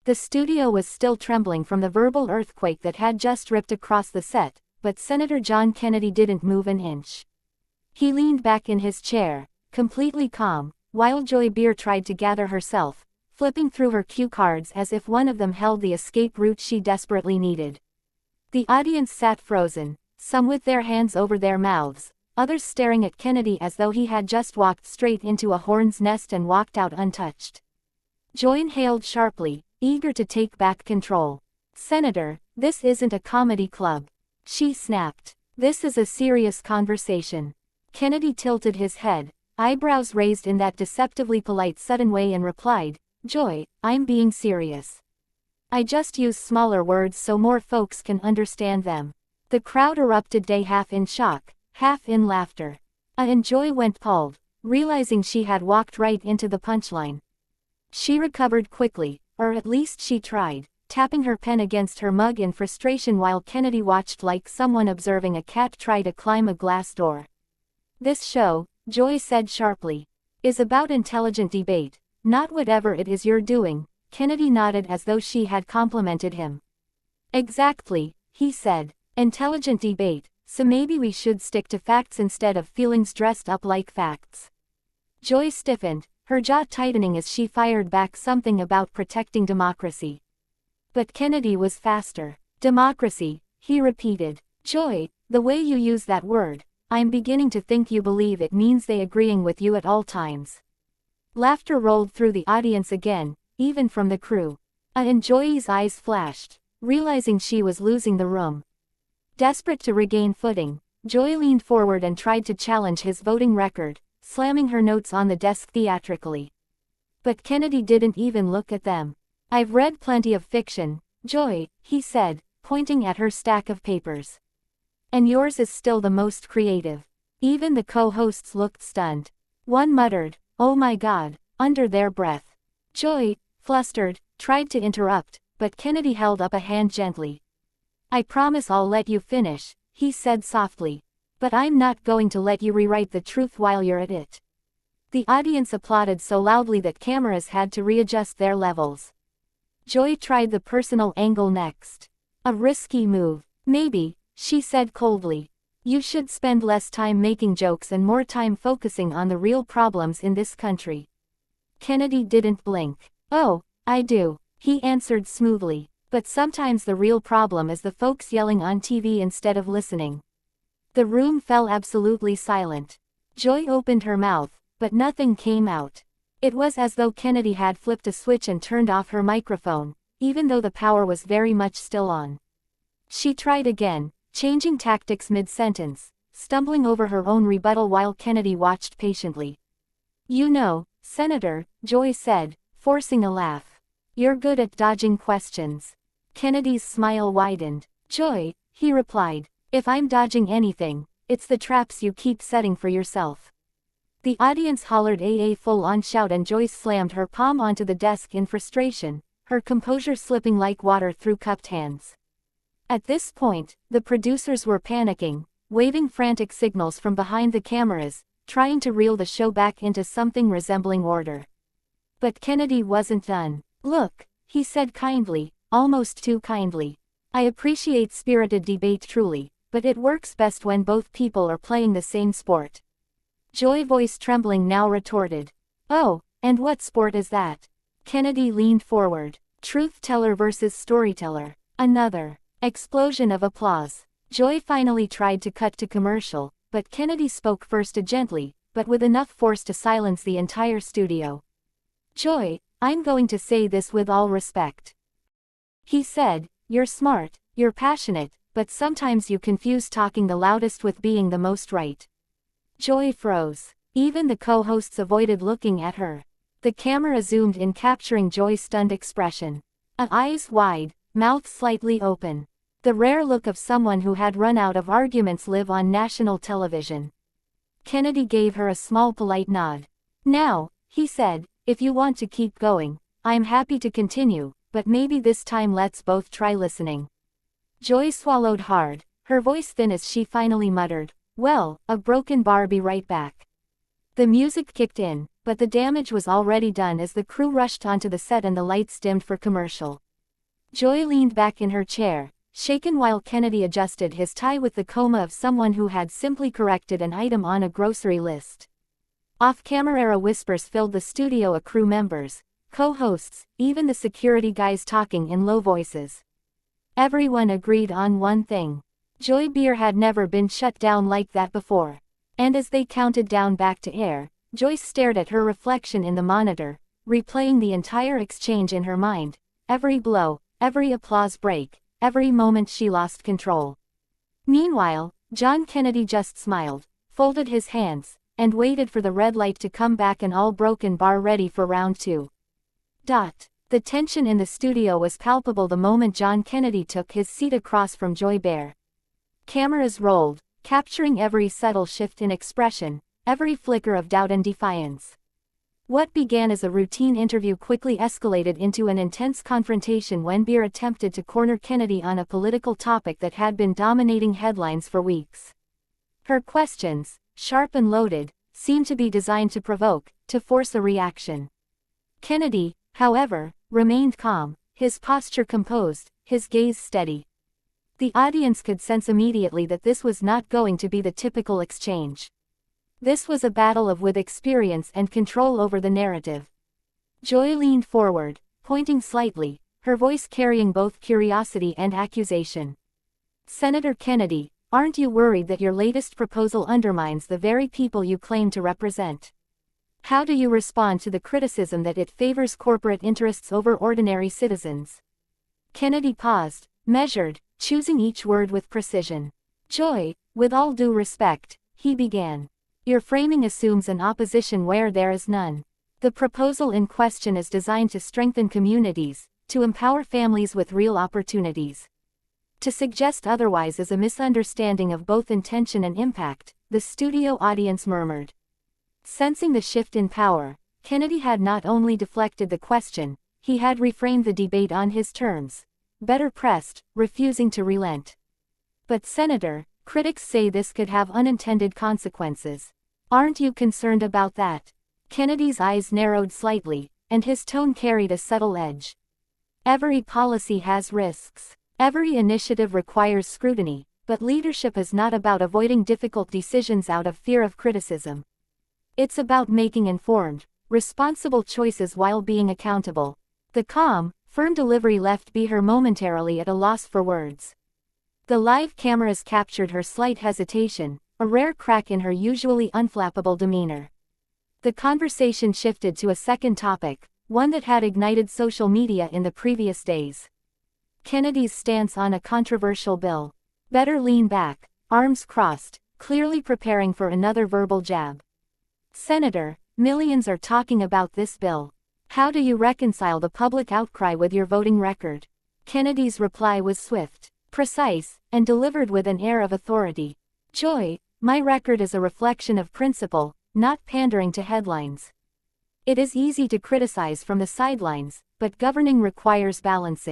The studio was still trembling from the verbal earthquake that had just ripped across the set, but Senator John Kennedy didn't move an inch. He leaned back in his chair, completely calm, while Joy Behar tried to gather herself, flipping through her cue cards as if one of them held the escape route she desperately needed. The audience sat frozen, some with their hands over their mouths, others staring at Kennedy as though he had just walked straight into a hornet's nest and walked out untouched. Joy inhaled sharply, eager to take back control. "Senator, this isn't a comedy club," she snapped. "This is a serious conversation." Kennedy tilted his head, eyebrows raised in that deceptively polite sudden way, and replied, "Joy, I'm being serious. I just use smaller words so more folks can understand them." The crowd erupted, half in shock, half in laughter. And Joy went palled, realizing she had walked right into the punchline. She recovered quickly, or at least she tried, tapping her pen against her mug in frustration while Kennedy watched like someone observing a cat try to climb a glass door. "This show," Joy said sharply, "is about intelligent debate, not whatever it is you're doing." Kennedy nodded as though she had complimented him. "Exactly," he said. "Intelligent debate, so maybe we should stick to facts instead of feelings dressed up like facts." Joy stiffened, her jaw tightening as she fired back something about protecting democracy. But Kennedy was faster. "Democracy," he repeated. "Joy, the way you use that word, I'm beginning to think you believe it means they agreeing with you at all times." Laughter rolled through the audience again, even from the crew. And Joy's eyes flashed, realizing she was losing the room. Desperate to regain footing, Joy leaned forward and tried to challenge his voting record, slamming her notes on the desk theatrically. But Kennedy didn't even look at them. "I've read plenty of fiction, Joy," he said, pointing at her stack of papers. "And yours is still the most creative." Even the co-hosts looked stunned. One muttered, "Oh my God," under their breath. Joy, flustered, tried to interrupt, but Kennedy held up a hand gently. "I promise I'll let you finish," he said softly. "But I'm not going to let you rewrite the truth while you're at it." The audience applauded so loudly that cameras had to readjust their levels. Joy tried the personal angle next. "A risky move, maybe," she said coldly. "You should spend less time making jokes and more time focusing on the real problems in this country." Kennedy didn't blink. "Oh, I do," he answered smoothly. "But sometimes the real problem is the folks yelling on TV instead of listening." The room fell absolutely silent. Joy opened her mouth, but nothing came out. It was as though Kennedy had flipped a switch and turned off her microphone, even though the power was very much still on. She tried again, changing tactics mid-sentence, stumbling over her own rebuttal while Kennedy watched patiently. "You know, Senator," Joy said, forcing a laugh, "you're good at dodging questions." Kennedy's smile widened. "Joy," he replied, "if I'm dodging anything, it's the traps you keep setting for yourself." The audience hollered a full-on shout, and Joy slammed her palm onto the desk in frustration, her composure slipping like water through cupped hands. At this point, the producers were panicking, waving frantic signals from behind the cameras, trying to reel the show back into something resembling order. But Kennedy wasn't done. "Look," he said kindly, almost too kindly. "I appreciate spirited debate truly, but it works best when both people are playing the same sport." Joy, voice trembling now, retorted, "Oh, and what sport is that?" Kennedy leaned forward. "Truth teller versus storyteller." Another explosion of applause. Joy finally tried to cut to commercial, but Kennedy spoke first, gently, but with enough force to silence the entire studio. "Joy, I'm going to say this with all respect," he said. "You're smart, you're passionate, but sometimes you confuse talking the loudest with being the most right." Joy froze. Even the co-hosts avoided looking at her. The camera zoomed in, capturing Joy's stunned expression. Eyes wide, mouth slightly open. The rare look of someone who had run out of arguments live on national television. Kennedy gave her a small polite nod. "Now," he said, "if you want to keep going, I'm happy to continue, but maybe this time let's both try listening." Joy swallowed hard, her voice thin as she finally muttered, "Well, a broken bar, be right back." The music kicked in, but the damage was already done as the crew rushed onto the set and the lights dimmed for commercial. Joy leaned back in her chair, shaken while Kennedy adjusted his tie with the coma of someone who had simply corrected an item on a grocery list. Off-camera whispers filled the studio, a crew members, co-hosts, even the security guys talking in low voices. Everyone agreed on one thing. Joy Behar had never been shut down like that before. And as they counted down back to air, Joyce stared at her reflection in the monitor, replaying the entire exchange in her mind, every blow, every applause break, every moment she lost control. Meanwhile, John Kennedy just smiled, folded his hands, and waited for the red light to come back, an all-broken bar ready for round 2. The tension in the studio was palpable the moment John Kennedy took his seat across from Joy Behar. Cameras rolled, capturing every subtle shift in expression, every flicker of doubt and defiance. What began as a routine interview quickly escalated into an intense confrontation when Behar attempted to corner Kennedy on a political topic that had been dominating headlines for weeks. Her questions, sharp and loaded, seemed to be designed to provoke, to force a reaction. Kennedy, however, remained calm, his posture composed, his gaze steady. The audience could sense immediately that this was not going to be the typical exchange. This was a battle with experience and control over the narrative. Joy leaned forward, pointing slightly, her voice carrying both curiosity and accusation. "Senator Kennedy, aren't you worried that your latest proposal undermines the very people you claim to represent? How do you respond to the criticism that it favors corporate interests over ordinary citizens?" Kennedy paused, measured, choosing each word with precision. "Joy, with all due respect," he began. "Your framing assumes an opposition where there is none. The proposal in question is designed to strengthen communities, to empower families with real opportunities. To suggest otherwise is a misunderstanding of both intention and impact," the studio audience murmured. Sensing the shift in power, Kennedy had not only deflected the question, he had reframed the debate on his terms. Better pressed, refusing to relent. "But Senator, critics say this could have unintended consequences. Aren't you concerned about that?" Kennedy's eyes narrowed slightly, and his tone carried a subtle edge. "Every policy has risks. Every initiative requires scrutiny, but leadership is not about avoiding difficult decisions out of fear of criticism. It's about making informed, responsible choices while being accountable." The calm, firm delivery left Behar momentarily at a loss for words. The live cameras captured her slight hesitation, a rare crack in her usually unflappable demeanor. The conversation shifted to a second topic, one that had ignited social media in the previous days. Kennedy's stance on a controversial bill. Better lean back, arms crossed, clearly preparing for another verbal jab. "Senator, millions are talking about this bill. How do you reconcile the public outcry with your voting record?" Kennedy's reply was swift, precise, and delivered with an air of authority. "Joy, my record is a reflection of principle, not pandering to headlines. It is easy to criticize from the sidelines, but governing requires balancing.